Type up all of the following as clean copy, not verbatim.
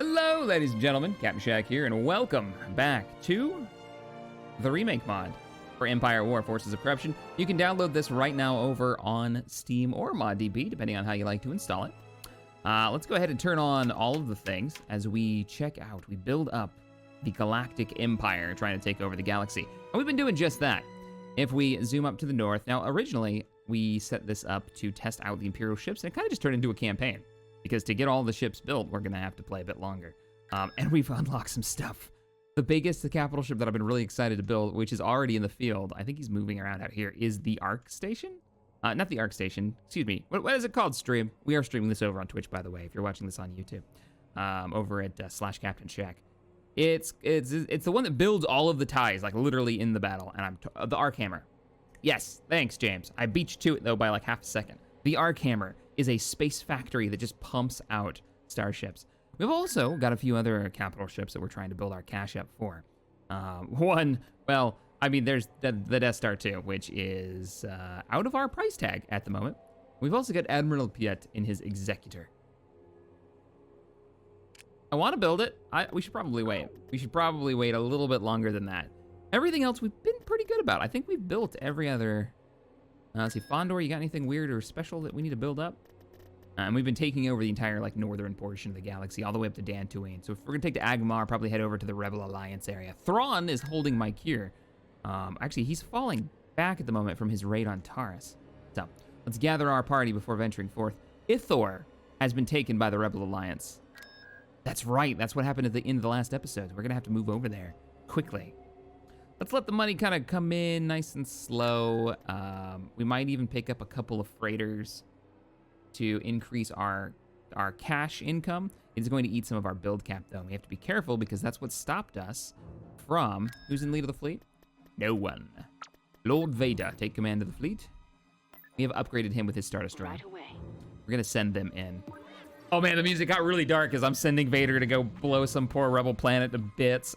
Hello, ladies and gentlemen, Captain Shack here, and welcome back to the Remake Mod for Empire War Forces of Corruption. You can download this right now over on Steam or ModDB, depending on how you like to install it. Let's go ahead and turn on all of the things as we check out, we build up the Galactic Empire, trying to take over the galaxy. And we've been doing just that. If we zoom up to the north, now originally we set this up to test out the Imperial ships, and it kind of just turned into a campaign. Because to get all the ships built, we're gonna have to play a bit longer. And we've unlocked some stuff. The biggest, the capital ship that I've been really excited to build, which is already in the field, I think he's moving around out here, is the Arc Station? Not the Arc Station, excuse me. What is it called, stream? We are streaming this over on Twitch, by the way, if you're watching this on YouTube. Over at /CaptainShack. It's the one that builds all of the ties, like literally in the battle, and the Arc Hammer. Yes, thanks, James. I beat you to it, though, by like half a second. The Arc Hammer is a space factory that just pumps out starships. We've also got a few other capital ships that we're trying to build our cache up for. One, well, I mean, there's the Death Star 2, which is out of our price tag at the moment. We've also got Admiral Piet in his Executor. I want to build it. We should probably wait. We should probably wait a little bit longer than that. Everything else we've been pretty good about. I think we've built every other... let's see, Fondor, you got anything weird or special that we need to build up? And we've been taking over the entire like northern portion of the galaxy, all the way up to Dantooine. So if we're gonna take to Agmar, probably head over to the Rebel Alliance area. Thrawn is holding my cure. Actually, he's falling back at the moment from his raid on Taurus. So let's gather our party before venturing forth. Ithor has been taken by the Rebel Alliance. That's right, that's what happened at the end of the last episode. We're gonna have to move over there quickly. Let's let the money kind of come in nice and slow. We might even pick up a couple of freighters to increase our cash income. It's going to eat some of our build cap, though. We have to be careful because that's what stopped us from... Who's in lead of the fleet? No one. Lord Vader, take command of the fleet. We have upgraded him with his Star Destroyer. Right away. We're gonna send them in. Oh man, the music got really dark as I'm sending Vader to go blow some poor rebel planet to bits.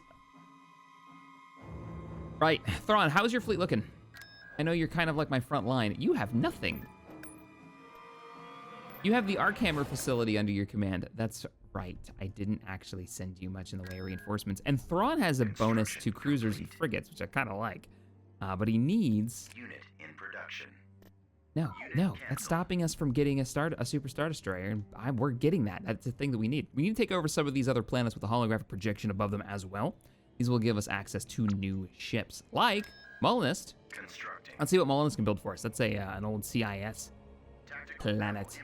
Right, Thrawn, how's your fleet looking? I know you're kind of like my front line. You have nothing. You have the Arc Hammer facility under your command. That's right, I didn't actually send you much in the way of reinforcements. And Thrawn has a bonus to cruisers and frigates, which I kind of like. But he needs... Unit in production. No, that's stopping us from getting a Super Star Destroyer, and we're getting that. That's the thing that we need. We need to take over some of these other planets with a holographic projection above them as well. These will give us access to new ships, like Molinist. Constructing. Let's see what Molinist can build for us. That's an old CIS planet.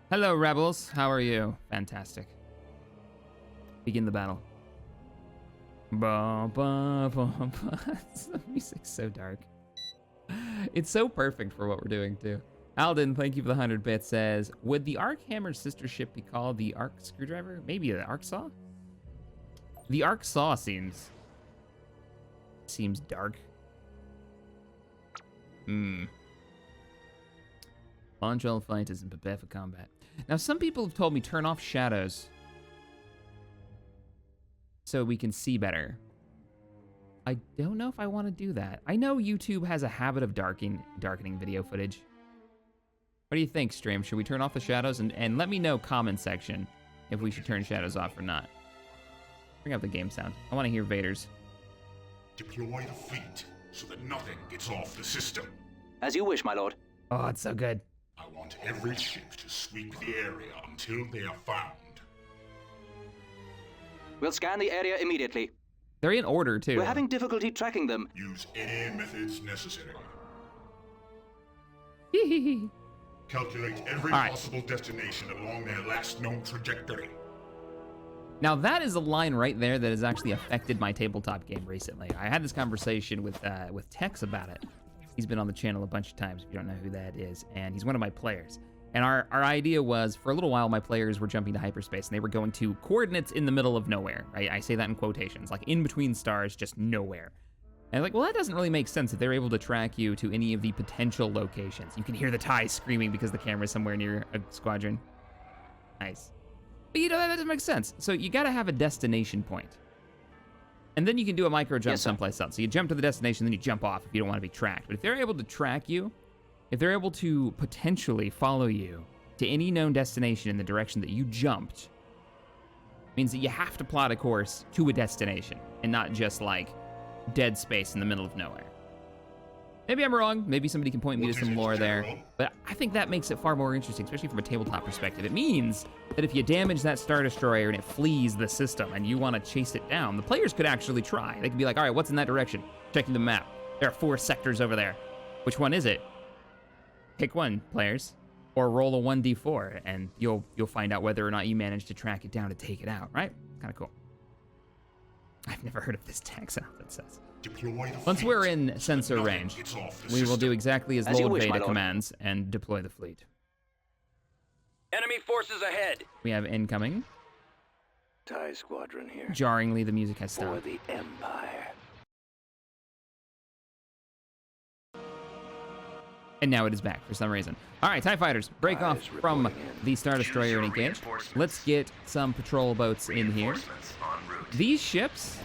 Hello, rebels. How are you? Fantastic. Begin the battle. Ba, ba, ba, ba. The music's so dark. It's so perfect for what we're doing, too. Alden, thank you for the 100 bits, says, would the Arc Hammer's sister ship be called the Arc Screwdriver? Maybe the Arc Saw? The Arc Saw seems dark. Launch all fighters and prepare for combat. Now, some people have told me turn off shadows so we can see better. I don't know if I want to do that. I know YouTube has a habit of darkening video footage. What do you think, stream? Should we turn off the shadows? And let me know, comment section, if we should turn shadows off or not. Bring up the game sound. I want to hear Vader's. Deploy the fleet so that nothing gets off the system. As you wish, my lord. Oh, it's so good. I want every ship to sweep the area until they are found. We'll scan the area immediately. They're in order, too. We're having difficulty tracking them. Use any methods necessary. Hee. Calculate every possible destination along their last known trajectory. Now that is a line right there that has actually affected my tabletop game recently. I had this conversation with Tex about it. He's been on the channel a bunch of times, if you don't know who that is, and he's one of my players. And our idea was, for a little while, my players were jumping to hyperspace, and they were going to coordinates in the middle of nowhere, right? I say that in quotations, like in between stars, just nowhere. And like, well, that doesn't really make sense if they're able to track you to any of the potential locations. You can hear the TIE screaming because the camera's somewhere near a squadron. Nice. But you know, that doesn't make sense. So you gotta have a destination point. And then you can do a micro jump someplace else. So you jump to the destination, then you jump off if you don't want to be tracked. But if they're able to track you, if they're able to potentially follow you to any known destination in the direction that you jumped, means that you have to plot a course to a destination and not just like dead space in the middle of nowhere. Maybe I'm wrong. Maybe somebody can point me to some lore there. But I think that makes it far more interesting, especially from a tabletop perspective. It means that if you damage that Star Destroyer and it flees the system and you want to chase it down, the players could actually try. They could be like, all right, what's in that direction? Checking the map. There are 4 sectors over there. Which one is it? Pick one, players. Or roll a 1d4, and you'll find out whether or not you manage to track it down to take it out, right? Kind of cool. I've never heard of this text. That says. Once we're in sensor range, we will do exactly as Lord Vader commands and deploy the fleet. Enemy forces ahead. We have incoming. TIE squadron here. Jarringly, the music has For stopped. the Empire. And now it is back for some reason. All right, TIE fighters, break off from the Star Destroyer and engage. Let's get some patrol boats in here. Reinforcements en route. These ships,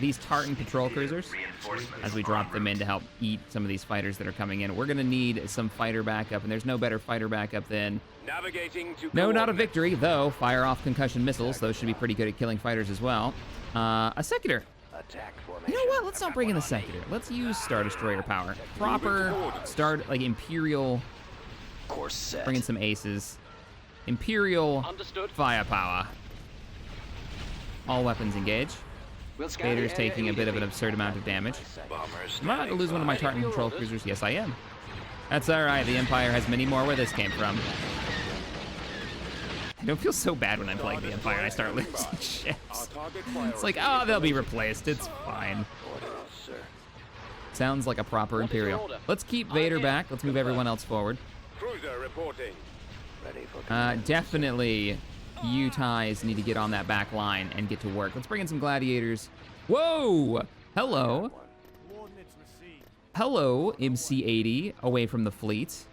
these Tartan patrol cruisers, as we drop them in to help eat some of these fighters that are coming in, we're going to need some fighter backup, and there's no better fighter backup than... Navigating to No, not a victory, though. Fire off concussion missiles. Those should be pretty good at killing fighters as well. A Secutor. Attack formation. You know what? Let's not bring in the Secutor. Let's use Star Destroyer power. Proper like Imperial. Course set. Bring in some aces. Imperial Understood. firepower. All weapons engage. We'll scan the Vader's area taking a bit of an immediately. absurd amount of damage. Bombers. Am I about to lose one of my Tartan patrol cruisers? Yes, I am. That's all right. The Empire has many more where this came from. I don't feel so bad when I'm playing the Empire and I start losing ships. It's like, oh, they'll be replaced. It's fine. Sounds like a proper Imperial. Let's keep Vader back. Let's move everyone else forward. Cruiser reporting. Ready for Definitely, you TIEs need to get on that back line and get to work. Let's bring in some gladiators. Whoa! Hello. Hello, MC-80, away from the fleet.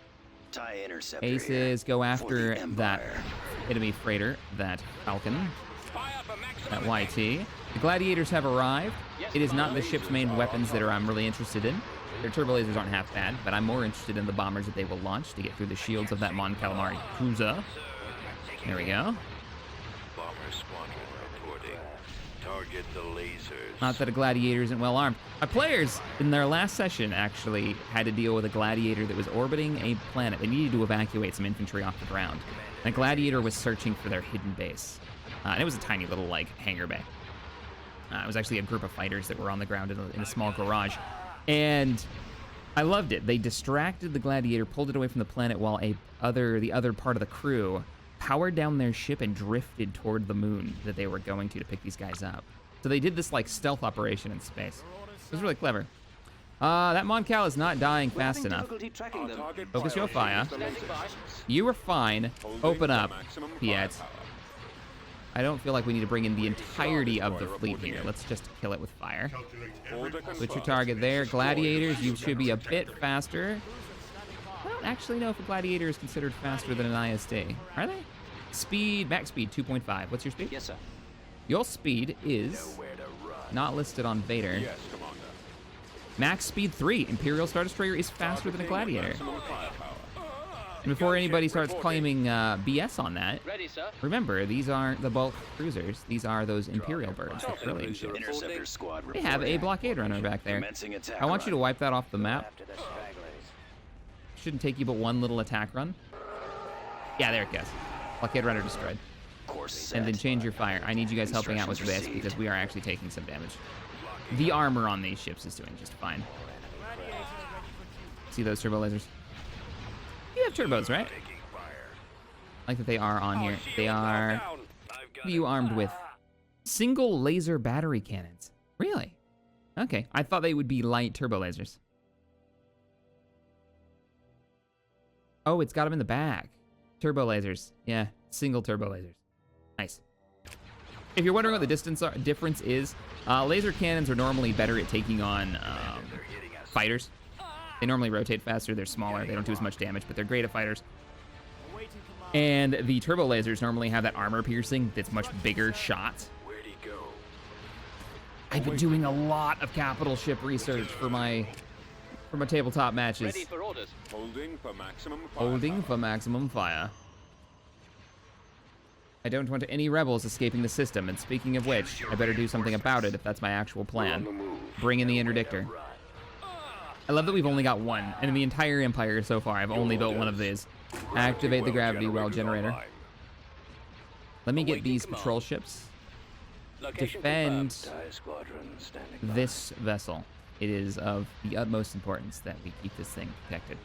TIE interceptor Aces here go for after the that Empire. enemy freighter, that Falcon, fire for maximum that YT. The gladiators have arrived. It is not the ship's main weapons that I'm really interested in. Their turbo lasers aren't half bad, but I'm more interested in the bombers that they will launch to get through the shields of that Mon Calamari cruiser. There we go. Bomber squadron reporting. Target the lasers. Not that a gladiator isn't well armed. My players, in their last session, actually had to deal with a gladiator that was orbiting a planet. They needed to evacuate some infantry off the ground. And a gladiator was searching for their hidden base. And it was a tiny little, like, hangar bay. It was actually a group of fighters that were on the ground in a small garage. And I loved it. They distracted the gladiator, pulled it away from the planet, while the other part of the crew powered down their ship and drifted toward the moon that they were going to pick these guys up. So they did this like stealth operation in space. It was really clever. That Mon Cal is not dying We're fast having enough. difficulty tracking them. Focus your fire. You were fine. Open up, Piet. I don't feel like we need to bring in the entirety of the fleet here. Let's just kill it with fire. Put your target there. Gladiators, you should be a bit faster. I don't actually know if a gladiator is considered faster than an ISD. Are they? Speed, max speed 2.5. What's your speed? Yes, sir. Your speed is not listed on Vader. Yes, Commander. Max speed 3. Imperial Star Destroyer is faster than a gladiator. And before anybody starts claiming BS on that, Ready, sir. remember, these aren't the bulk cruisers. These are those Imperial birds, the Trillium ships. Interceptor squad They have a blockade runner back there. Commencing attack I want you to run. wipe that off the map. Shouldn't take you but one little attack run. Yeah, there it goes. Blockade runner destroyed. Course set. And then change your fire. I need you guys helping out with this Instructions because we are actually taking some damage. The armor on these ships is doing just fine. See those turbo lasers? You have turbos, right? Like that they are on here. They are... What are you armed with? Single laser battery cannons. Really? Okay. I thought they would be light turbo lasers. Oh, it's got them in the back. Turbo lasers. Yeah, single turbo lasers. Nice. If you're wondering what the difference is, laser cannons are normally better at taking on fighters. They normally rotate faster, they're smaller, they don't do as much damage, but they're great at fighters. And the turbo lasers normally have that armor piercing that's much bigger shot. Where'd he go? I've been doing a lot of capital ship research for my tabletop matches. Ready for orders. Holding for maximum fire. Holding for maximum fire. I don't want any rebels escaping the system, and speaking of which, I better do something about it if that's my actual plan. Bring in the interdictor. I love that we've only got one, and in the entire Empire so far, I've only built one of these. Activate the gravity well generator. Let me get these patrol ships. Defend this vessel. It is of the utmost importance that we keep this thing protected.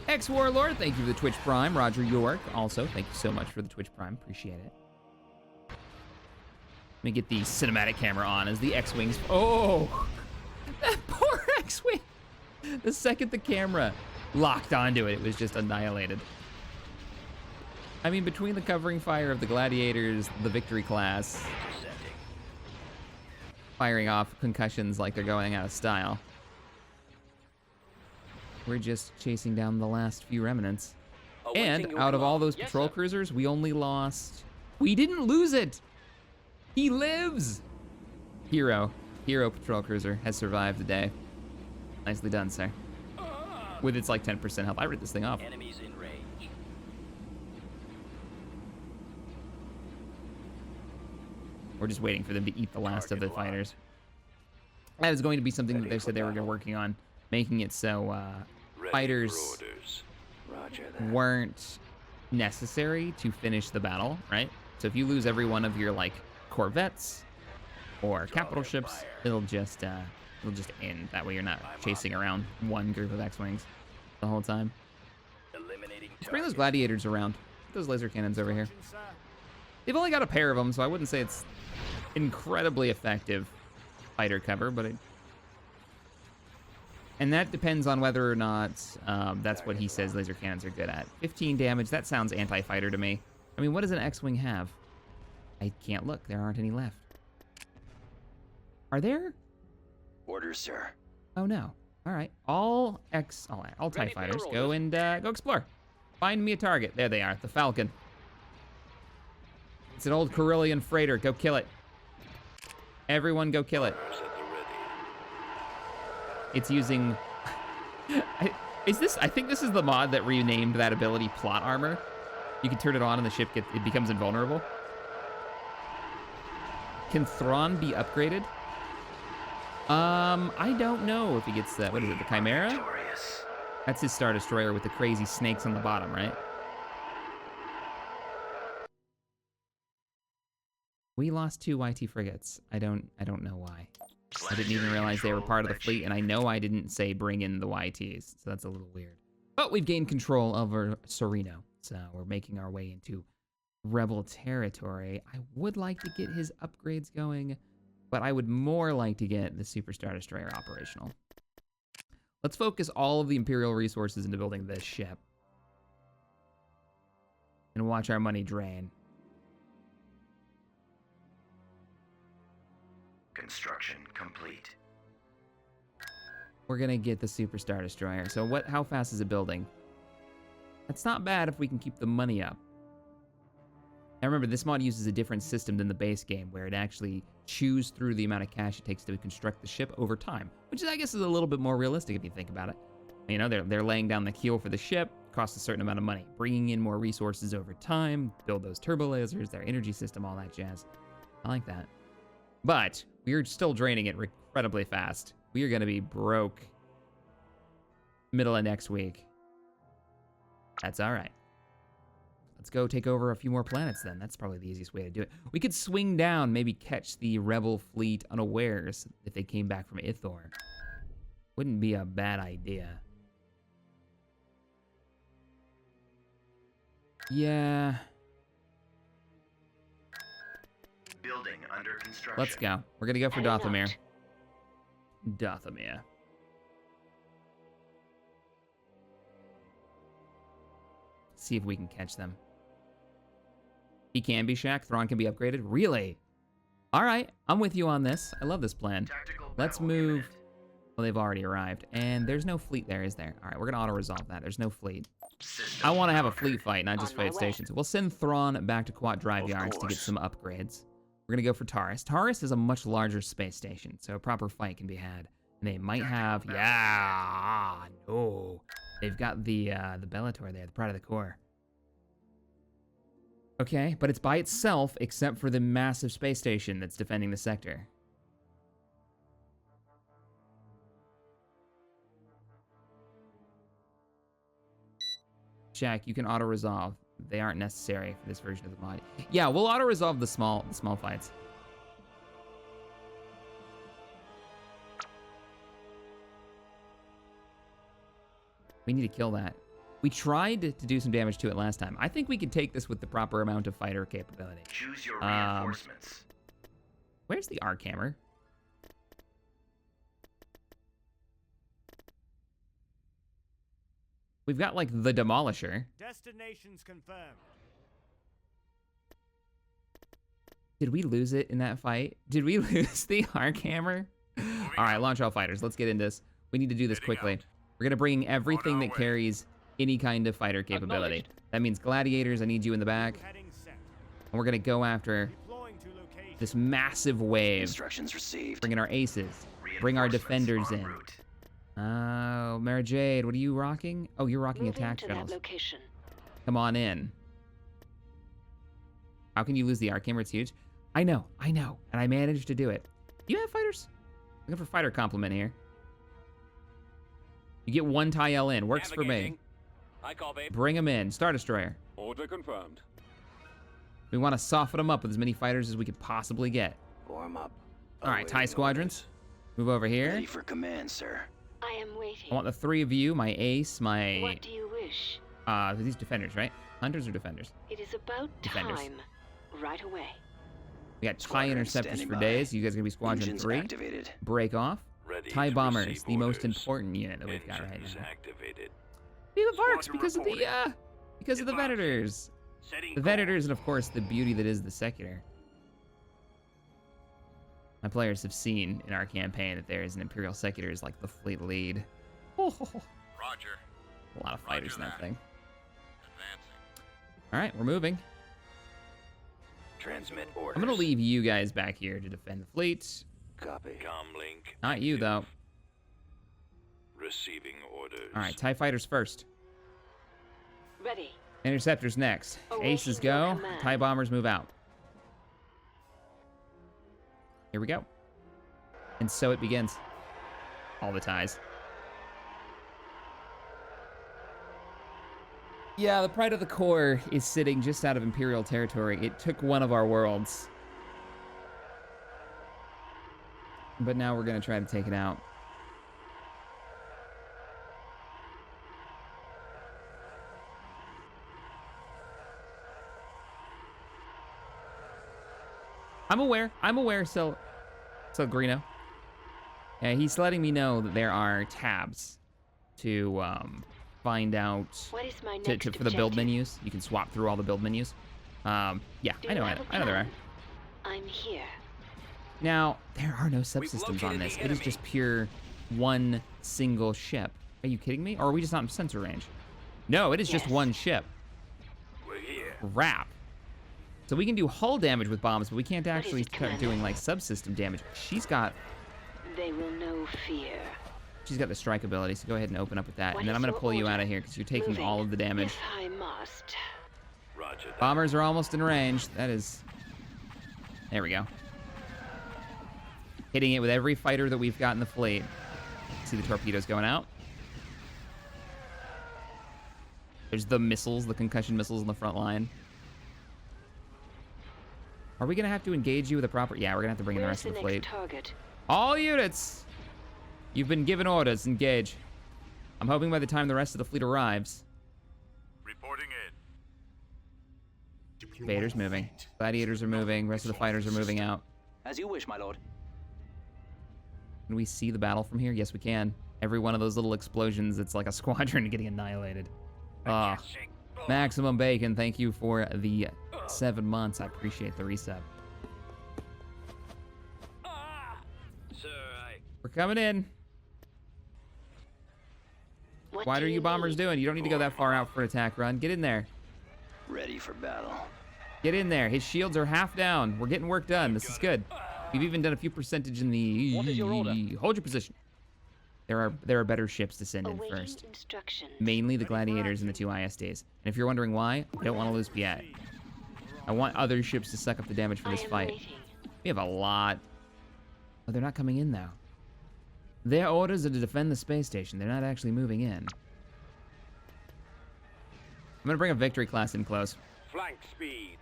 Ex-Warlord, thank you for the Twitch Prime. Roger York, also, thank you so much for the Twitch Prime. Appreciate it. Let me get the cinematic camera on as the X-Wings... Oh! That poor X-Wing! The second the camera locked onto it, it was just annihilated. I mean, between the covering fire of the Gladiators, the Victory class, firing off concussions like they're going out of style, we're just chasing down the last few remnants. And out of all those patrol cruisers, we only lost... We didn't lose it! He lives! Hero patrol cruiser has survived the day. Nicely done, sir. With its like 10% health. I read this thing off. Enemies in range. We're just waiting for them to eat the last of the fighters. That is going to be something that they said they were working on, making it so fighters weren't necessary to finish the battle, right? So if you lose every one of your like corvettes or capital ships, it'll just end. That way you're not chasing around one group of X-Wings the whole time. Let's bring those gladiators around. Put those laser cannons over here. They've only got a pair of them, so I wouldn't say it's incredibly effective fighter cover, but and that depends on whether or not that's what he says laser cannons are good at. 15 damage, that sounds anti-fighter to me. I mean, what does an X-Wing have? I can't look, there aren't any left. Are there? Orders, sir. Oh no. All right, all TIE fighters, go and go explore. Find me a target. There they are, the Falcon. It's an old Corellian freighter, go kill it. Everyone go kill it. It's using... I think this is the mod that renamed that ability Plot Armor. You can turn it on and the ship it becomes invulnerable. Can Thrawn be upgraded? I don't know if he gets that. What is it, the Chimera? That's his Star Destroyer with the crazy snakes on the bottom, right? We lost 2 YT frigates. I don't know why. I didn't even realize they were part of the fleet, and I know I didn't say bring in the YTs, so that's a little weird. But we've gained control over Sereno, so we're making our way into Rebel territory. I would like to get his upgrades going, but I would more like to get the Super Star Destroyer operational. Let's focus all of the Imperial resources into building this ship. And watch our money drain. Construction complete. We're gonna get the Super Star Destroyer. So how fast is it building? That's not bad if we can keep the money up. Now remember, this mod uses a different system than the base game, where it actually chews through the amount of cash it takes to construct the ship over time, which I guess is a little bit more realistic if you think about it. You know, they're laying down the keel for the ship, costs a certain amount of money, bringing in more resources over time, build those turbo lasers, their energy system, all that jazz. I like that. But we're still draining it incredibly fast. We are going to be broke middle of next week. That's all right. Let's go take over a few more planets then. That's probably the easiest way to do it. We could swing down, maybe catch the Rebel fleet unawares if they came back from Ithor. Wouldn't be a bad idea. Yeah. Building under construction. Let's go. We're gonna go for Dathomir. Dathomir. See if we can catch them. He can be Shack. Thrawn can be upgraded. Really? All right, I'm with you on this. I love this plan. Let's move. Well, they've already arrived, and there's no fleet there, is there? All right, we're gonna auto-resolve that. There's no fleet. I want to have a fleet fight, not just fight stations. We'll send Thrawn back to Quat Drive Yards to get some upgrades. We're gonna go for Taurus. Taurus is a much larger space station, so a proper fight can be had And they might have, yeah, no. They've got the Bellator there, the Pride of the Core. Okay, but it's by itself except for the massive space station that's defending the sector. Jack, you can auto-resolve. They aren't necessary for this version of the mod. Yeah, we'll auto-resolve the small fights. We need to kill that. We tried to do some damage to it last time. I think we could take this with the proper amount of fighter capability. Choose your reinforcements. Where's the arc hammer? We've got, like, the Demolisher. Destinations confirmed. Did we lose it in that fight? Did we lose the arc hammer? All right, launch all fighters. Let's get into this. We need to do this quickly. We're going to bring everything that carries any kind of fighter capability. That means gladiators, I need you in the back. And we're going to go after this massive wave. Instructions received. Bring in our aces. Bring our defenders in. Oh, Mara Jade, what are you rocking? Oh, you're rocking attack shells. Come on in. How can you lose the arc hammer? It's huge. I know. And I managed to do it. Do you have fighters? Looking for fighter compliment here. You get one Ty-L in. Works for me. I copy. Bring them in. Star Destroyer. Order confirmed. We want to soften them up with as many fighters as we could possibly get. Form up. All right, TIE squadrons. Move over here. Ready for command, sir. I am waiting. I want the three of you, my ace, my... What do you wish? These defenders, right? Hunters or defenders? It is about Defenders. time. Right away. We got TIE Squadron interceptors standing for by. days. You guys are going to be Squadron Engines 3. activated. Break off. Ready TIE to bombers, receive the most orders. important unit that we've got right Engines now. activated. We have arcs Squadron because of the reporting. Vedators. Setting The Vedators and, of course, the beauty that is the Secular. My players have seen in our campaign that there is an Imperial Secular is like the fleet lead. Oh, Roger. a lot of fighters in that thing. Advancing. All right, we're moving. Transmit orders. I'm going to leave you guys back here to defend the fleet. Copy. Comlink. Not you, though. Receiving orders. All right, TIE fighters first. Ready. Interceptors next. Awaiting Aces your go. command. TIE bombers move out. Here we go. And so it begins. All the ties. Yeah, the Pride of the Core is sitting just out of Imperial territory. It took one of our worlds. But now we're going to try to take it out. I'm aware, so Greeno. Yeah, he's letting me know that there are tabs to find out What is my next for the build objective? menus. You can swap through all the build menus. Yeah, Do I you know have a there are. plan? I'm here. Now, there are no subsystems on located this. the It is enemy. just pure one single ship. Are you kidding me? Or are we just not in sensor range? No, it is just Yes. one ship. We're here. Crap. So we can do hull damage with bombs, but we can't actually it, start Commander? doing like subsystem damage. She's got They will know fear. the strike ability, so go ahead and open up with that. What And then is I'm gonna your pull you order? out of here because you're taking Moving. all of the damage. If I must. Roger that. Bombers are almost in range. That is... There we go. Hitting it with every fighter that we've got in the fleet. See the torpedoes going out. There's the missiles, the concussion missiles in the front line. Are we going to have to engage you with a proper... Yeah, we're going to have to bring in the Where's rest of the next fleet. target? All units! You've been given orders. Engage. I'm hoping by the time the rest of the fleet arrives... Reporting in. Deploy Vader's moving. fleet. Gladiators are moving. Rest of the fighters are moving out. As you wish, my lord. Can we see the battle from here? Yes, we can. Every one of those little explosions, it's like a squadron getting annihilated. Ah, Maximum Bacon, thank you for the 7 months. I appreciate the reset. Sir, We're coming in. What What do are you bombers need? doing? You don't need to go that far out for an attack run. Get in there. Ready for battle. Get in there. His shields are half down. We're getting work done. This is good. We've even done a few percentage in the... What is your order? Hold your position. There are better ships to send in Awaiting first. instructions. Mainly the Gladiators and the 2 ISDs. And if you're wondering why, I don't want to lose Piet. I want other ships to suck up the damage for I this am fight. waiting. We have a lot. Oh, they're not coming in, though. Their orders are to defend the space station. They're not actually moving in. I'm going to bring a victory class in close. Flank speed.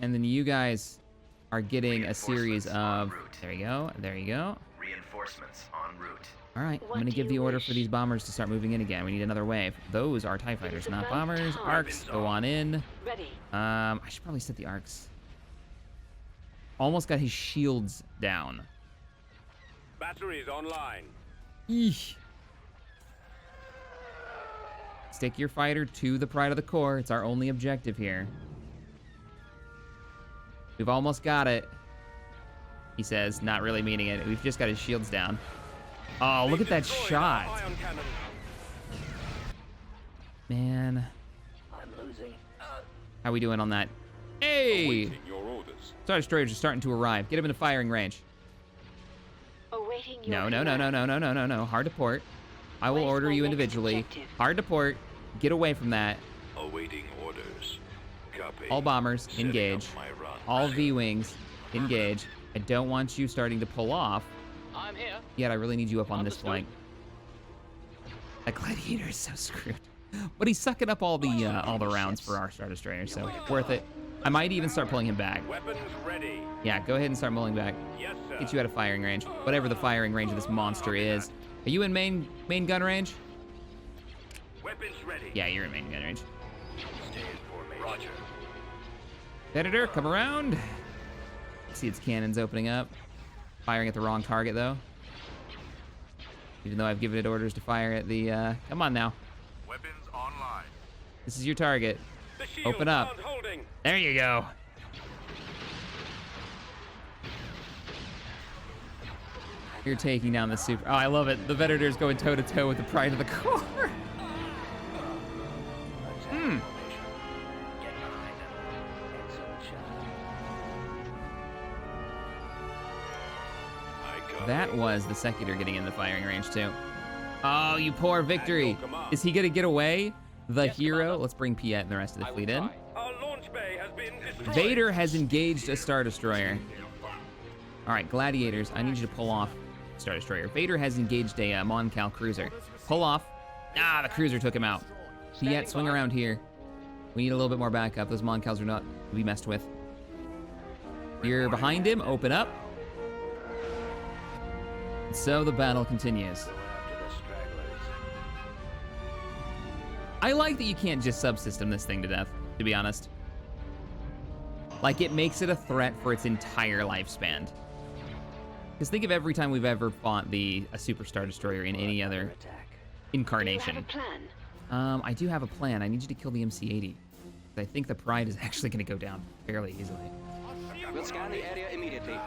And then you guys are getting a series of... There you go. There you go. Reinforcements en route. All right, What I'm going to do give you the order wish? for these bombers to start moving in again. We need another wave. Those are TIE fighters, not about bombers. time. Arcs, go on in. Ready. I should probably set the arcs. Almost got his shields down. Batteries online. Eesh. Stick your fighter to the Pride of the Core. It's our only objective here. We've almost got it, he says, not really meaning it. We've just got his shields down. Oh, look at that shot. Ion cannon. Man. I'm losing. How we doing on that? Hey! Awaiting your orders. Star Destroyers are starting to arrive. Get him into firing range. Awaiting your No. command. Hard to port. I will Where's order my you next individually. objective? Hard to port. Get away from that. Awaiting orders. Copy. All bombers, Setting engage. up my run. All V-wings, engage. I don't want you starting to pull off. I'm here. Yet I really need you up on this Understood. flank. That Gladiator is so screwed. But he's sucking up all the rounds for our Star Destroyer, so worth it. I might even start pulling him back. Weapons ready. Yeah, go ahead and start pulling back. Yes, sir. Get you out of firing range. Whatever the firing range of this monster is. Are you in main gun range? Weapons ready. Yeah, you're in main gun range. Stay in formation. Roger. Editor, come around. See its cannons opening up. Firing at the wrong target, though. Even though I've given it orders to fire at the, come on now. Weapons online. This is your target. The shield Open up. aren't holding. There you go. You're taking down the super... Oh, I love it. The Venator's going toe-to-toe with the Pride of the Core. Hmm. Get behind them. Excellent shot. I got That it. was the Secutor getting in the firing range, too. Oh, you poor Victory. Is he going to get away? The Yes, hero? Commander. Let's bring Piet and the rest of the I will fleet in. try. Our launch bay has been destroyed. Vader has engaged a Star Destroyer. All right, Gladiators, I need you to pull off Star Destroyer. Vader has engaged a Mon Cal cruiser. Pull off. Ah, the cruiser took him out. Piet, swing around here. We need a little bit more backup. Those Mon Cals are not to be messed with. You're behind him. Open up. So the battle continues. After the stragglers. I like that you can't just subsystem this thing to death, to be honest. Like, it makes it a threat for its entire lifespan. Because think of every time we've ever fought a Super Star Destroyer in any other Attack. Do you incarnation. have a plan? I do have a plan. I need you to kill the MC-80. I think the Pride is actually going to go down fairly easily. We'll scan the area immediately.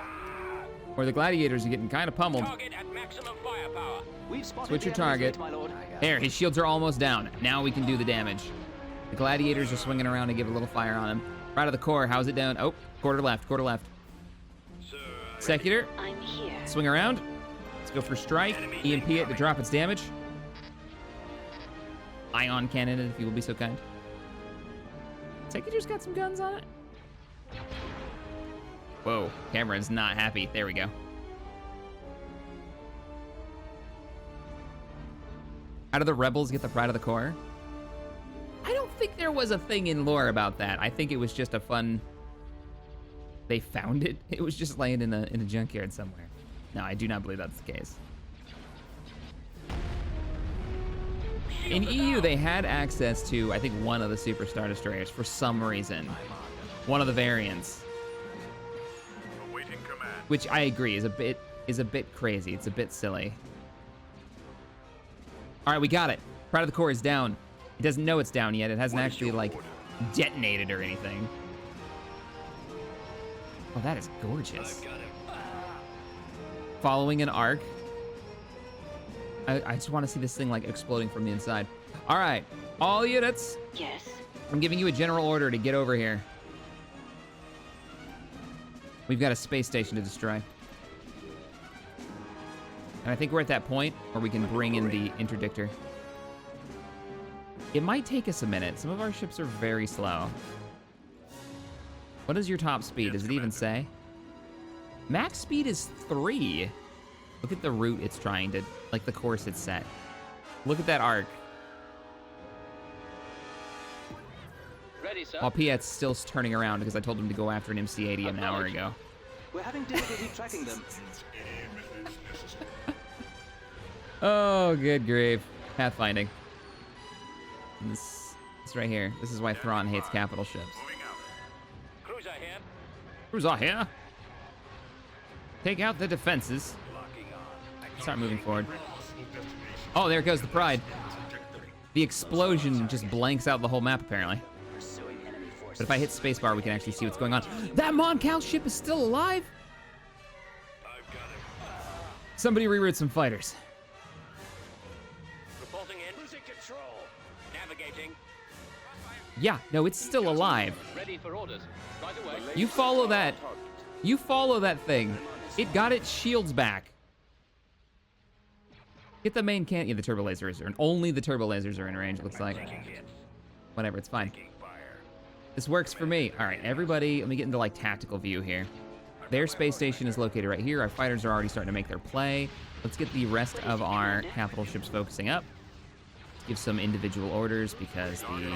Or the Gladiators are getting kind of pummeled. Target at maximum firepower. We've spotted Switch the your enemy's target. fleet, my lord. There, his shields are almost down. Now we can do the damage. The Gladiators are swinging around to give a little fire on him. Pride of the Core, how's it down? Oh, quarter left, quarter left. Sir, Secutor, I'm here. swing around. Let's go for strike. EMP it to drop its damage. Ion cannon it, if you will be so kind. Secutor's got some guns on it. Whoa, camera's not happy. There we go. How do the rebels get the Pride of the Core? I don't think there was a thing in lore about that. I think it was just a fun... They found it. It was just laying in a junkyard somewhere. No, I do not believe that's the case. In EU, they had access to, I think, one of the Super Star Destroyers for some reason. One of the variants. awaiting command. Which I agree is a bit crazy. It's a bit silly. All right, we got it. Pride of the Core is down. It doesn't know it's down yet. It hasn't What is actually your like order? detonated or anything. Oh, that is gorgeous. Got him. Following an arc. I just want to see this thing like exploding from the inside. All right, all units. Yes. I'm giving you a general order to get over here. We've got a space station to destroy. And I think we're at that point where we can bring in the interdictor. It might take us a minute. Some of our ships are very slow. What is your top speed? Does it even say? Max speed is 3. Look at the route it's trying to, like the course it's set. Look at that arc. Ready, sir. While Piet's still turning around because I told him to go after an MC-80 an hour ago. We're having difficulty tracking them. Oh, good grief. Pathfinding. And this right here. This is why Thrawn hates capital ships. Moving out. Cruiser here. Who's out here? Take out the defenses. Locking on. Start moving forward. Oh, there goes the Pride. The explosion just blanks out the whole map, apparently. But if I hit spacebar, we can actually see what's going on. That Mon Cal ship is still alive? I've got it. Somebody reroute some fighters. Reporting in. Losing control. Navigating. Yeah, no, it's still alive. Ready for orders. Right away. You follow that. You follow that thing. It got its shields back. Get the main can. Yeah, the turbo lasers are in. Only the turbo lasers are in range, looks like. Whatever, it's fine. This works for me. All right, everybody, let me get into like tactical view here. Their space station is located right here. Our fighters are already starting to make their play. Let's get the rest of our capital ships focusing up. Give some individual orders because the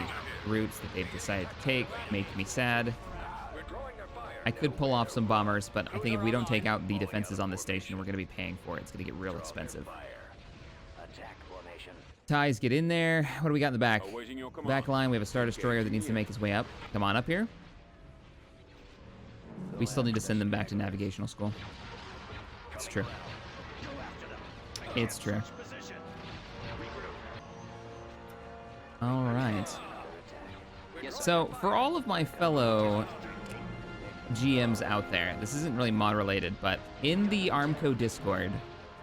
routes that they've decided to take make me sad. I could pull off some bombers, but I think if we don't take out the defenses on this station, we're going to be paying for it. It's going to get real expensive. Ties, get in there. What do we got in the back? Back line, we have a Star Destroyer that needs to make his way up. Come on up here. We still need to send them back to navigational school. It's true. It's true. All right. So, for all of my fellow GMs out there, this isn't really mod related, but in the Armco Discord,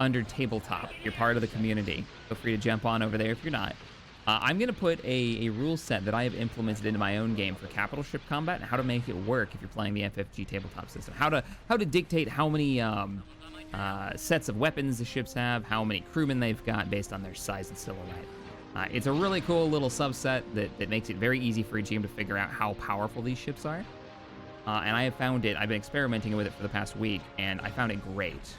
under tabletop, you're part of the community. Feel free to jump on over there if you're not. I'm going to put a rule set that I have implemented into my own game for capital ship combat and how to make it work if you're playing the FFG tabletop system. How to dictate how many sets of weapons the ships have, how many crewmen they've got based on their size and silhouette. It's a really cool little subset that makes it very easy for a GM to figure out how powerful these ships are. And I have found it, I've been experimenting with it for the past week, and I found it great.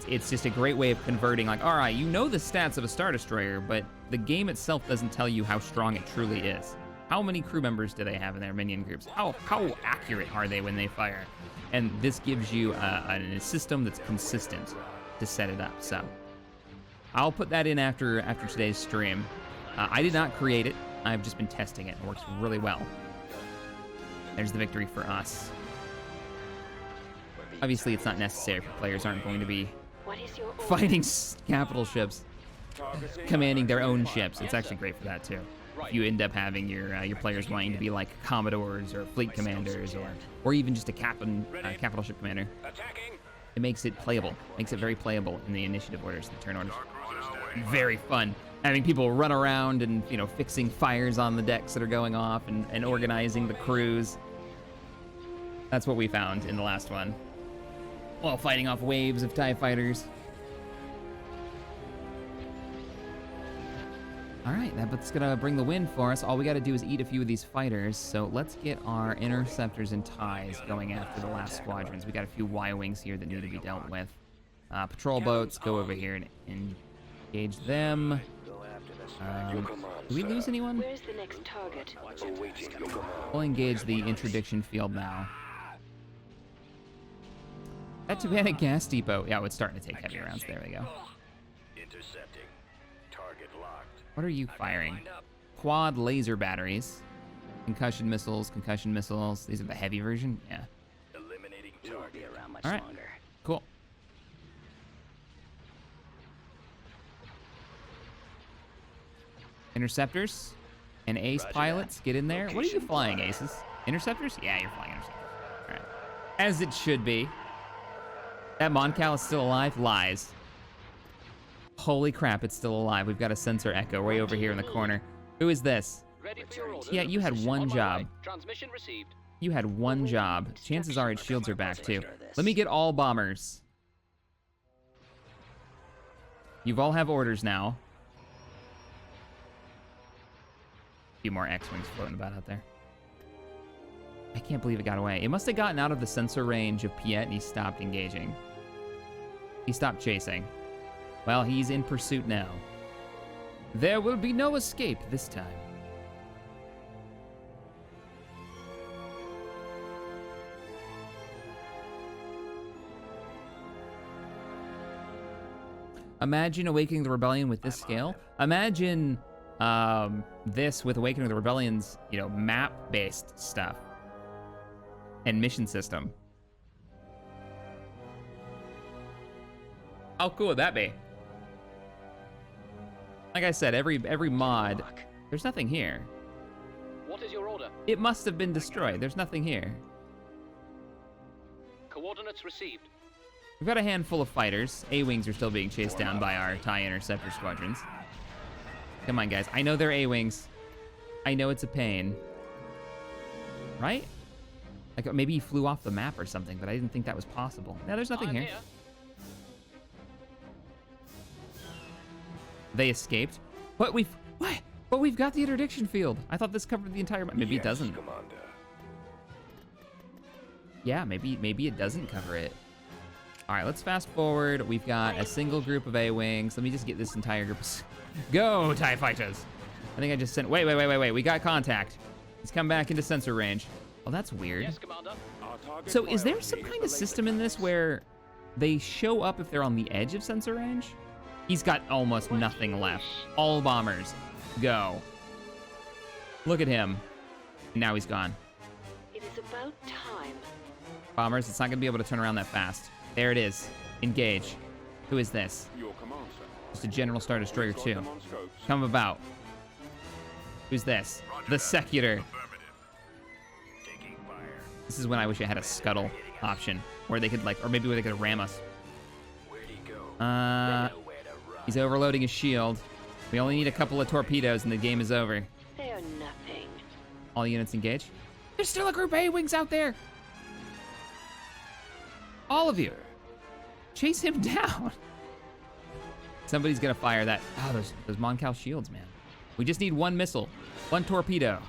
It's just a great way of converting, like, all right, you know the stats of a Star Destroyer, but the game itself doesn't tell you how strong it truly is. How many crew members do they have in their minion groups? How accurate are they when they fire? And this gives you a system that's consistent to set it up. So I'll put that in after today's stream. I did not create it. I've just been testing it. It works really well. There's the victory for us. Obviously, it's not necessary for players aren't going to be fighting capital ships, commanding their own ships. It's actually great for that too. If you end up having your players wanting to be like commodores or fleet commanders or even just a capital ship commander, it makes it playable. Makes it very playable in the initiative orders, the turn orders. Very fun. Having people run around and fixing fires on the decks that are going off and organizing the crews. That's what we found in the last one. While fighting off waves of TIE fighters. All right, that's gonna bring the win for us. All we gotta do is eat a few of these fighters. So let's get our interceptors and TIEs going after the last squadrons. We got a few Y-wings here that need to be dealt with. Patrol boats, go over here and engage them. Do we lose anyone? Where's the next target? We'll engage the interdiction field now. That Tibanic gas depot. Yeah, it's starting to take heavy rounds. There we go. Intercepting. Target locked. What are you firing? Quad laser batteries. Concussion missiles, concussion missiles. These are the heavy version? Yeah. Eliminating We won't target. be around much All right. longer. Cool. Interceptors and ace pilots, get in there. What are you flying, aces? Interceptors? Yeah, you're flying interceptors. All right. As it should be. That Mon Cal is still alive? Lies. Holy crap, it's still alive. We've got a sensor echo way over here in the corner. Who is this? Ready for your orders. Yeah, you had one On my job. way. Transmission received. You had one job. Chances are its shields are back too. Let me get all bombers. You all have orders now. A few more X-Wings floating about out there. I can't believe it got away. It must have gotten out of the sensor range of Piet and he stopped engaging. He stopped chasing. Well, he's in pursuit now. There will be no escape this time. Imagine Awakening the Rebellion with this scale. Imagine this with Awakening the Rebellion's, you know, map-based stuff and mission system. How cool would that be? Like I said, every mod, there's nothing here. What is your order? It must have been destroyed. There's nothing here. Coordinates received. We've got a handful of fighters. A-Wings are still being chased down by our TIE Interceptor squadrons. Come on, guys. I know they're A-Wings. I know it's a pain. Right? Like, maybe he flew off the map or something, but I didn't think that was possible. No, there's nothing here. They escaped. But we've got the interdiction field. I thought this covered the entire map. Maybe it doesn't. Commander. Yeah, maybe it doesn't cover it. All right, let's fast forward. We've got a single group of A-Wings. Let me just get this entire group. Go, TIE Fighters. I think I just sent, wait. We got contact. He's come back into sensor range. Oh, that's weird. Yes, Commander. So is there some kind of system in this where they show up if they're on the edge of sensor range? He's got almost nothing left. All bombers, go. Look at him. Now he's gone. It is about time. Bombers, it's not gonna be able to turn around that fast. There it is. Engage. Who is this? Your command, sir. Just a General Star Destroyer 2. Them on scopes. Come about. Who's this? The Secutor. Taking fire. This is when I wish I had a scuttle option, where they could like, or maybe where they could ram us. Where'd he go? Uh, Nowhere to run. he's overloading his shield. We only need a couple of torpedoes and the game is over. They are nothing. All units engage. There's still a group of A-Wings out there. All of you. Chase him down. Somebody's gonna fire that. Oh, those Moncal shields, man. We just need one missile, one torpedo.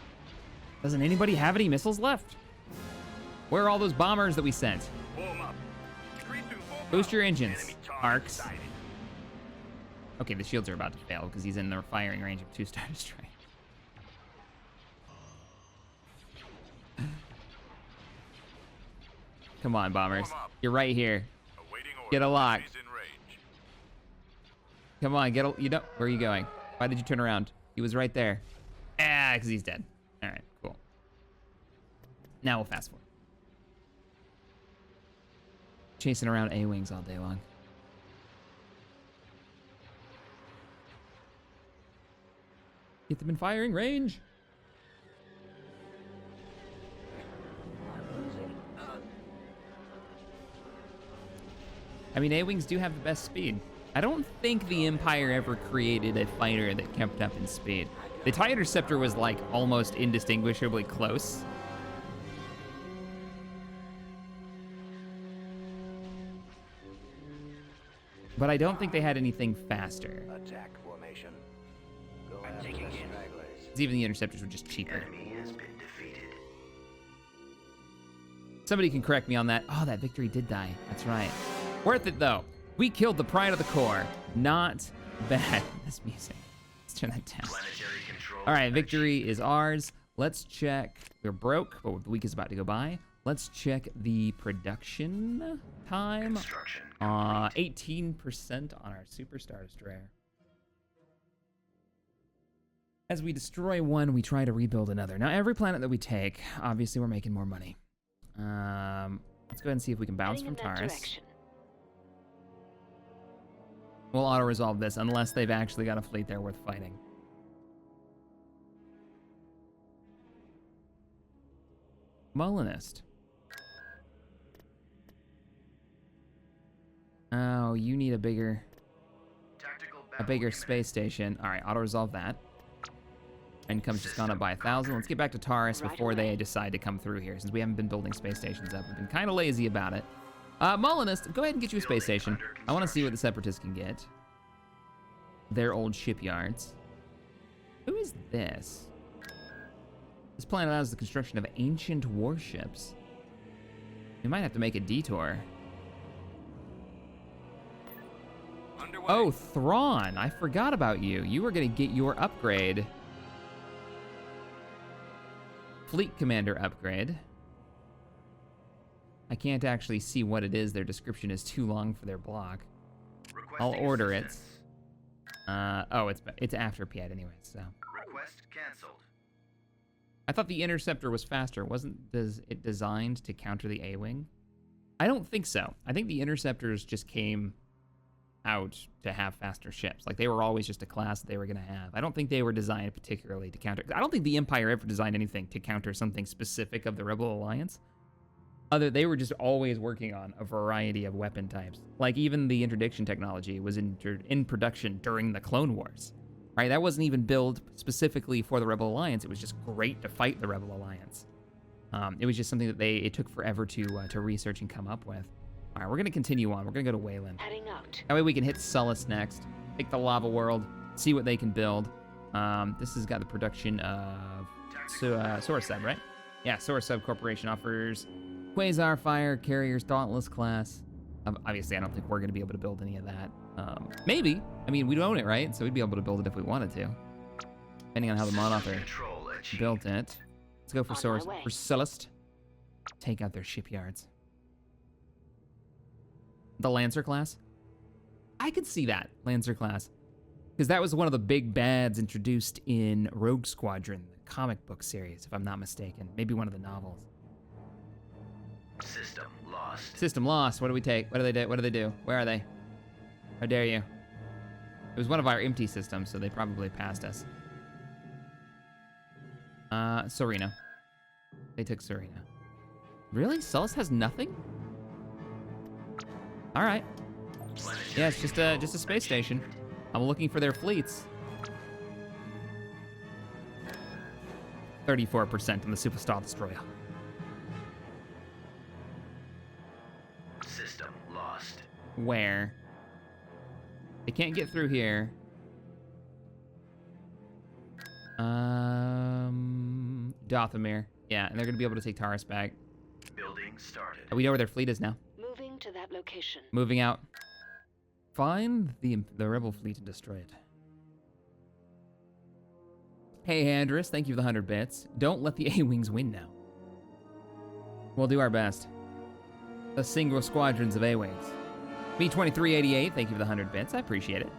Doesn't anybody have any missiles left? Where are all those bombers that we sent? Form up. 3 through 4. Boost your engines, Enemy target arcs. sighted. Okay, the shields are about to fail because he's in the firing range of 2 Star Destroyers. Come on, bombers. You're right here. Awaiting order. Get a lock. Enemies in range. Come on, you know, where are you going? Why did you turn around? He was right there. Ah, because he's dead. All right, cool. Now we'll fast forward. Chasing around A-Wings all day long. Get them in firing range. I mean, A-Wings do have the best speed. I don't think the Empire ever created a fighter that kept up in speed. The TIE Interceptor was like almost indistinguishably close. But I don't think they had anything faster. Attack formation. Go after the stragglers. 'Cause even the Interceptors were just cheaper. Enemy has been defeated. Somebody can correct me on that. Oh, that Victory did die. That's right. Worth it, though. We killed the Pride of the Corps. Not bad. This music. Let's turn that down. Planetary control. All right, Victory is ours. Let's check. We're broke, but the week is about to go by. Let's check the production time. Construction. 18% on our Super Star Destroyer. As we destroy one, we try to rebuild another. Now, every planet that we take, obviously, we're making more money. Let's go ahead and see if we can bounce Heading from in that Taurus. direction. We'll auto-resolve this unless they've actually got a fleet there worth fighting. Molinist. Oh, you need a bigger Tactical space station. All right, auto-resolve that. Income's just gone up by 1,000. Let's get back to Taurus Right before away. they decide to come through here, since we haven't been building space stations up. We've been kind of lazy about it. Molinist, go ahead and get you a space station. I want to see what the Separatists can get. their old shipyards. Who is this? This planet allows the construction of ancient warships. We might have to make a detour. Underway. Oh, Thrawn, I forgot about you. You were gonna get your upgrade. Fleet Commander upgrade. I can't actually see what it is. Their description is too long for their block. I'll order it. Oh, it's after Piet anyway, so. Request canceled. I thought the Interceptor was faster. Wasn't it designed to counter the A-Wing? I don't think so. I think the Interceptors just came out to have faster ships. Like, they were always just a class that they were going to have. I don't think they were designed particularly to counter... I don't think the Empire ever designed anything to counter something specific of the Rebel Alliance. They were just always working on a variety of weapon types. Like, even the interdiction technology was in production during the Clone Wars. Right? That wasn't even built specifically for the Rebel Alliance. It was just great to fight the Rebel Alliance. It was just something that it took forever to research and come up with. All right, we're going to continue on. We're going to go to Wayland. Heading out. That way we can hit Sullust next, take the Lava World, see what they can build. This has got the production of Sorsub, right? Yeah, Sorsub Corporation offers Quasar Fire Carriers Dauntless class. Obviously, I don't think we're going to be able to build any of that. Maybe. I mean, we'd own it, right? So we'd be able to build it if we wanted to. Depending on how the mod author built it. Let's go for Sullust. Take out their shipyards. The Lancer class? I could see that, Lancer class. Because that was one of the big bads introduced in Rogue Squadron, the comic book series, if I'm not mistaken. Maybe one of the novels. System lost. System lost. What do we take? What do they do? What do they do? Where are they? How dare you? It was one of our empty systems, so they probably passed us. Serena. They took Serena. Really? Sullust has nothing? All right. Yeah, it's just a space station. I'm looking for their fleets. 34% on the Superstar Destroyer. System lost. Where? They can't get through here. Dothamir. Yeah, and they're gonna be able to take Taurus back. Building started. We know where their fleet is now. Moving to that location. Moving out. Find the rebel fleet and destroy it. Hey, Andrus, thank you for the 100 bits. Don't let the A-Wings win now. We'll do our best. The single squadrons of A-Wings. B2388, thank you for the 100 bits. I appreciate it.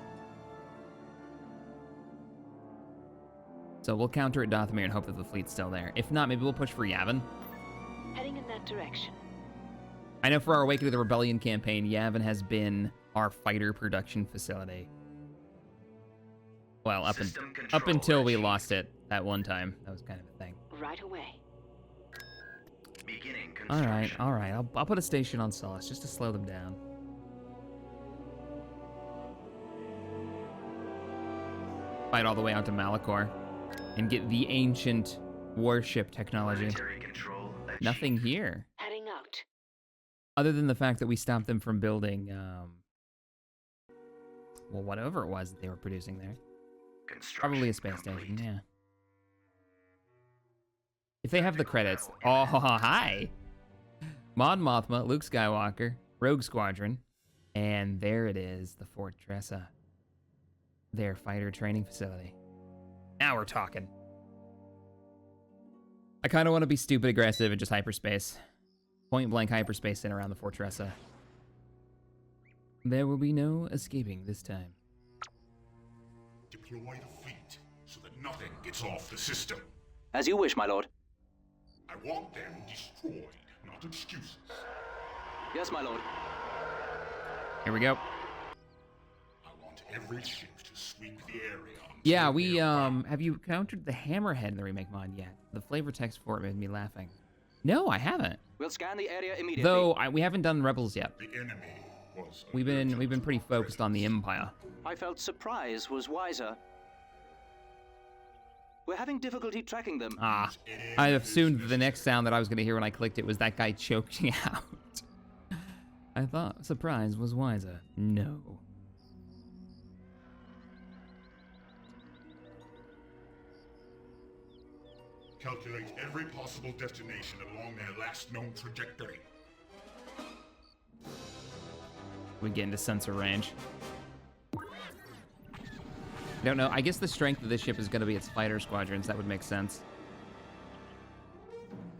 So we'll counter at Dothamir and hope that the fleet's still there. If not, maybe we'll push for Yavin. Heading in that direction. I know for our Awakening of the Rebellion campaign, Yavin has been our fighter production facility. Well, up until we lost it that one time. That was kind of a thing. Right away. Beginning construction. All right. I'll put a station on Sullust just to slow them down. Fight all the way out to Malachor and get the ancient warship technology. Planetary control achieved. Nothing here. Heading out. Other than the fact that we stopped them from building, well, whatever it was that they were producing there. Probably a space station, yeah. If they have the credits. Oh, hi! Mon Mothma, Luke Skywalker, Rogue Squadron, and there it is, the Fortressa. Their fighter training facility. Now we're talking. I kind of want to be stupid aggressive and just hyperspace. Point blank hyperspace in around the Fortressa. There will be no escaping this time. Deploy the fleet so that nothing gets off the system. As you wish, my lord. I want them destroyed, not excuses. Yes, my lord. Here we go. I want every ship to sweep the area. Yeah, we, have you countered the Hammerhead in the remake mod yet? The flavor text for it made me laughing. No, I haven't. We'll scan the area immediately. Though, we haven't done Rebels yet. The enemy was We've been pretty focused on the Empire. I felt surprise was wiser. We're having difficulty tracking them. Ah, I assumed the next sound that I was going to hear when I clicked it was that guy choking out. I thought surprise was wiser. No. Calculate every possible destination along their last known trajectory. We get into sensor range. I don't know. I guess the strength of this ship is going to be its fighter squadrons. That would make sense.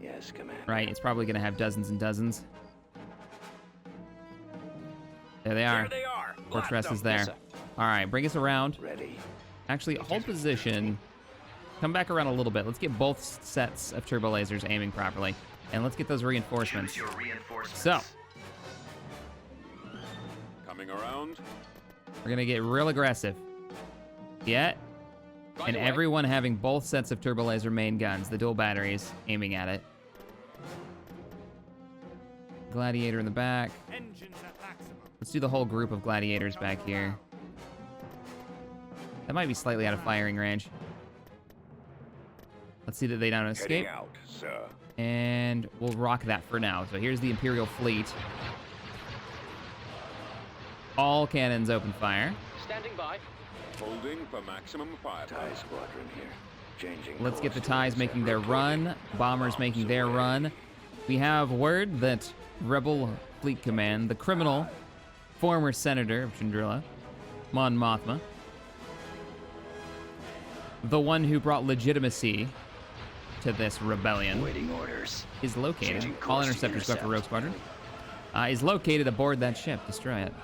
Yes, Commander. Right? It's probably going to have dozens and dozens. There they are. There they are. Fortress is there. All right, bring us around. Ready. Actually, hold position. Come back around a little bit. Let's get both sets of turbo lasers aiming properly. And let's get those reinforcements. Choose your reinforcements. So, Coming around. we're going to get real aggressive. Right and away. everyone having both sets of turbo laser main guns, the dual batteries, aiming at it. Gladiator in the back. Engines at maximum. Let's do the whole group of gladiators back here. That might be slightly out of firing range. Let's see that they don't escape. Heading out, sir. And we'll rock that for now. So here's the Imperial fleet. All cannons open fire. Standing by. Holding for maximum firepower. TIE squadron here. Changing Let's get the course. TIEs making their run. Bombers making their run. We have word that Rebel Fleet Command, the criminal former senator of Chandrila, Mon Mothma, the one who brought legitimacy to this rebellion, Waiting orders. is located. Changing All course to interceptors go for Rogue intercept. Squadron. Is located aboard that ship. Destroy it.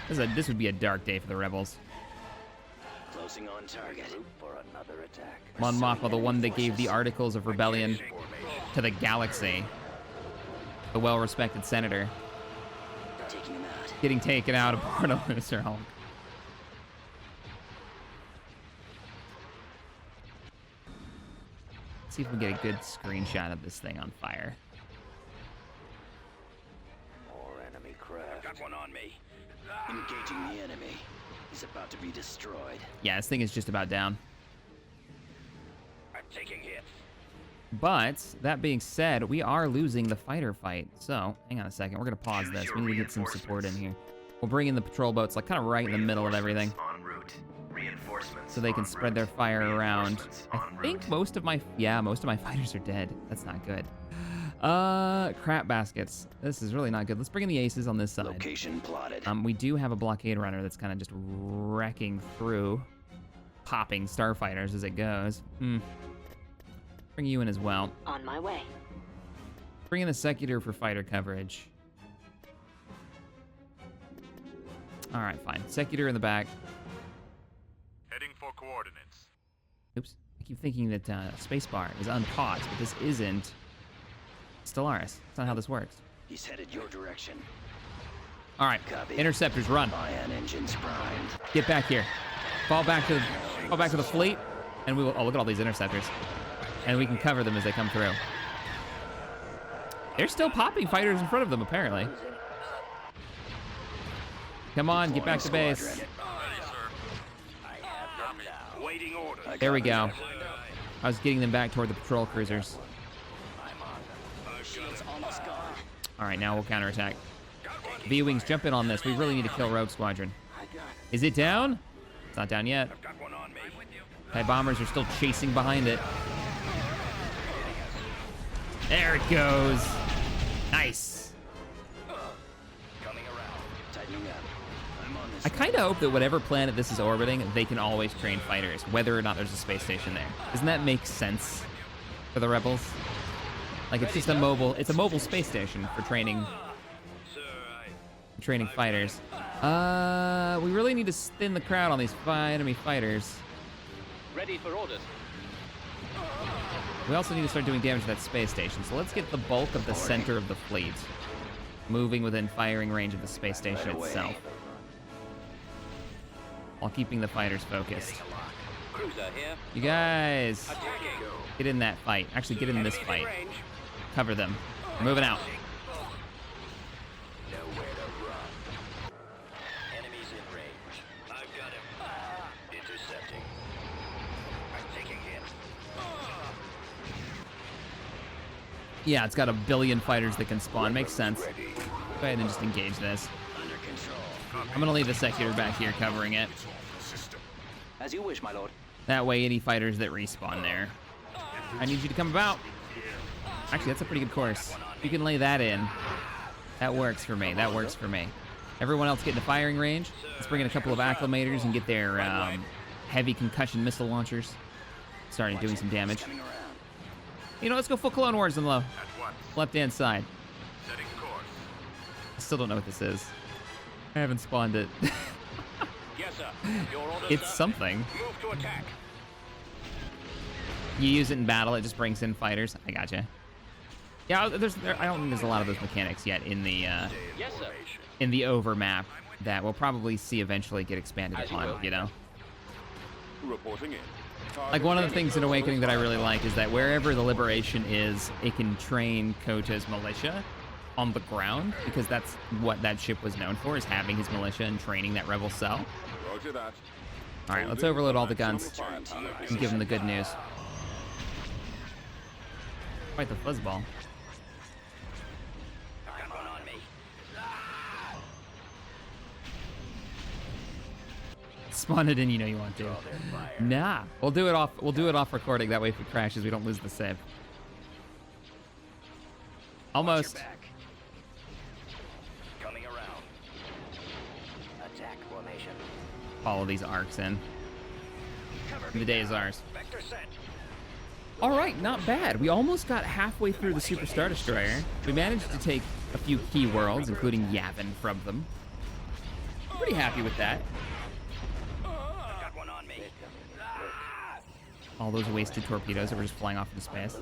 This would be a dark day for the rebels. Closing on target. For another attack. Mon Mothma, the one that gave the Articles of Rebellion to the galaxy. The well-respected senator. Taking him out. Getting taken out aboard a Loser Hulk. Let's see if we get a good screenshot of this thing on fire. More enemy craft. Got one on me. Engaging the enemy. He's about to be destroyed. Yeah, this thing is just about down. I'm taking hits. But, that being said, we are losing the fighter fight. So, hang on a second. We're going to pause Choose this. your We need to get some support in here. We'll bring in the patrol boats, like, kind of right in the middle of everything. En route. Reinforcements So they can en spread their route. fire around. Reinforcements I en think route. most of my fighters are dead. That's not good. Crap baskets. This is really not good. Let's bring in the aces on this side. Location plotted. We do have a blockade runner that's kind of just wrecking through, popping starfighters as it goes. Bring you in as well. On my way. Bring in the Secutor for fighter coverage. All right, fine. Secutor in the back. Heading for coordinates. Oops. I keep thinking that spacebar is unpaused, but this isn't Stellaris. That's not how this works. He's headed your direction. All right, Copy. interceptors, run. Ion engines primed. Get back here. Fall back to the fleet, and we will. Oh, look at all these interceptors, and we can cover them as they come through. They're still popping fighters in front of them, apparently. Come on, get back to base. Waiting order. There we go. I was getting them back toward the patrol cruisers. All right, now we'll counterattack. V-Wings, jump in on this. We really need to kill Rogue Squadron. Is it down? It's not down yet. Got one on me. TIE bombers are still chasing behind it. There it goes. Nice. Coming around. Tightening up. I'm on this. I kind of hope that whatever planet this is orbiting, they can always train fighters, whether or not there's a space station there. Doesn't that make sense for the rebels? Like it's just a mobile space station for training fighters. We really need to thin the crowd on these enemy fighters. Ready for orders. We also need to start doing damage to that space station. So let's get the bulk of the center of the fleet moving within firing range of the space station itself, while keeping the fighters focused. Cruiser here. You guys, Attacking. get in that fight. Actually, get in this fight. Cover them. We're moving out. Nowhere to run. Enemies in range. I've got him. Intercepting. I'm taking him. Yeah, it's got 1 billion fighters that can spawn. Makes sense. Ready. Go ahead and just engage this. Under control. I'm gonna leave the Secutor back here covering it. It's off the system. As you wish, my lord. That way, any fighters that respawn there, I need you to come about. Actually, that's a pretty good course. You can lay that in. That works for me. That works for me. Everyone else get into firing range. Let's bring in a couple of acclimators and get their heavy concussion missile launchers. Starting doing some damage. You know, let's go full Clone Wars and low. Left-hand side. I still don't know what this is. I haven't spawned it. Yes, sir. Your orders, It's sir. something. Move to attack. You use it in battle, it just brings in fighters. I gotcha. Yeah, I don't think there's a lot of those mechanics yet in the Yes, sir. in the over map that we'll probably see eventually get expanded As you upon, will. you know? Reporting in. Like, one of the things in Awakening that I really like is that wherever the Liberation is, it can train Kota's militia on the ground, because that's what that ship was known for, is having his militia and training that rebel cell. Roger that. All right, let's overload all the guns Maximum firepower. and give them the good news. Quite the fuzzball. Got one on me. Spawn it in, you know you want to. Nah, we'll do it off. We'll do it off recording. That way, if it crashes, we don't lose the save. Almost. Back. Coming around. Attack formation. Follow these arcs in. The day is ours. Vector set. All right, not bad. We almost got halfway through the Super Star Destroyer. We managed to take a few key worlds, including Yavin, from them. I'm pretty happy with that. Got one on me. All those wasted torpedoes that were just flying off into space.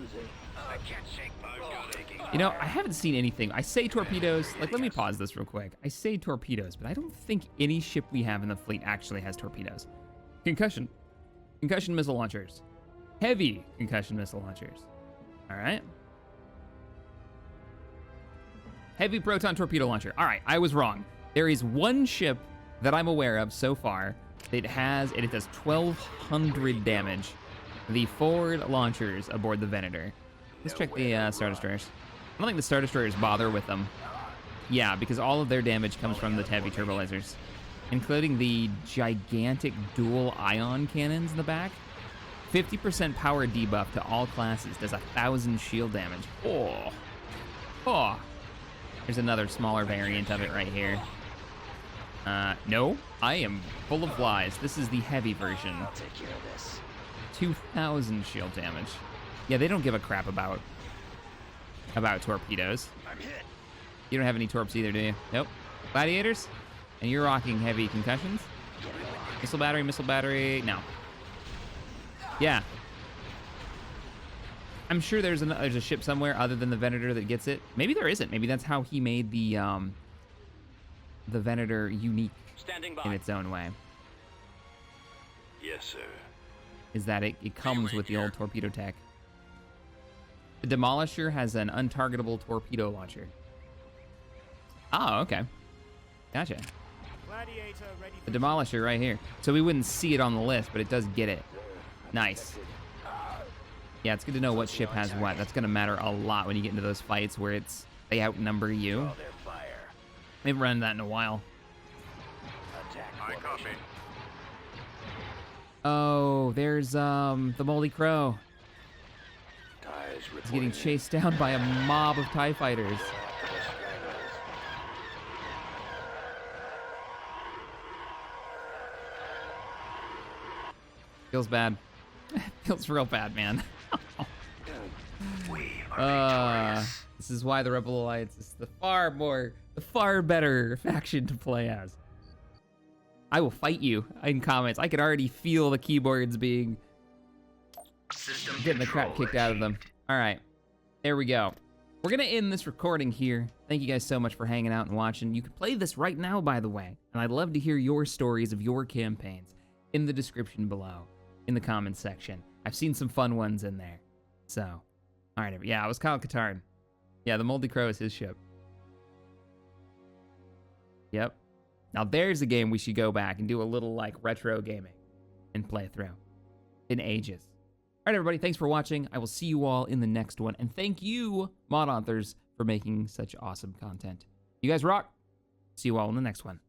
I can't shake my taking. You know, I haven't seen anything. I say torpedoes. Like, let me pause this real quick. I say torpedoes, but I don't think any ship we have in the fleet actually has torpedoes. Concussion. Concussion missile launchers. Heavy concussion missile launchers. All right. Heavy proton torpedo launcher. All right, I was wrong. There is one ship that I'm aware of so far that has, and it does 1,200 damage. The forward launchers aboard the Venator. Let's check the Star Destroyers. I don't think the Star Destroyers bother with them. Yeah, because all of their damage comes from the heavy turbo lasers, including the gigantic dual ion cannons in the back. 50% power debuff to all classes, does 1,000 shield damage. Oh. Oh. There's another smaller variant of it right here. No, I am full of lies. This is the heavy version. I'll take care of this. 2,000 shield damage. Yeah, they don't give a crap about torpedoes. I'm hit. You don't have any torps either, do you? Nope. Gladiators? And you're rocking heavy concussions? Missile battery, no. Yeah. I'm sure there's a ship somewhere other than the Venator that gets it. Maybe there isn't. Maybe that's how he made the Venator unique Standing in by. its own way. Yes, sir. Is that it comes with the old torpedo tech. The Demolisher has an untargetable torpedo launcher. Oh, okay. Gotcha. Gladiator ready The for Demolisher right here. So we wouldn't see it on the list, but it does get it. Nice. Yeah, it's good to know what ship has what. That's going to matter a lot when you get into those fights where they outnumber you. Draw their fire. We haven't run that in a while. Attack formation. Oh, there's the Moldy Crow. Ties He's getting reporting. chased down by a mob of TIE fighters. Feels bad. Feels real bad, man. We are victorious. This is why the Rebel Alliance is the far better faction to play as. I will fight you in comments. I could already feel the keyboards getting the crap kicked out of them. All right, there we go. We're gonna end this recording here. Thank you guys so much for hanging out and watching. You can play this right now, by the way, and I'd love to hear your stories of your campaigns in the description below, in the comments section. I've seen some fun ones in there. So, all right, yeah, it was Kyle Katarn. Yeah, the Moldy Crow is his ship. Yep. Now there's a game we should go back and do a little like retro gaming and play through in ages. All right, everybody, thanks for watching. I will see you all in the next one. And thank you, mod authors, for making such awesome content. You guys rock. See you all in the next one.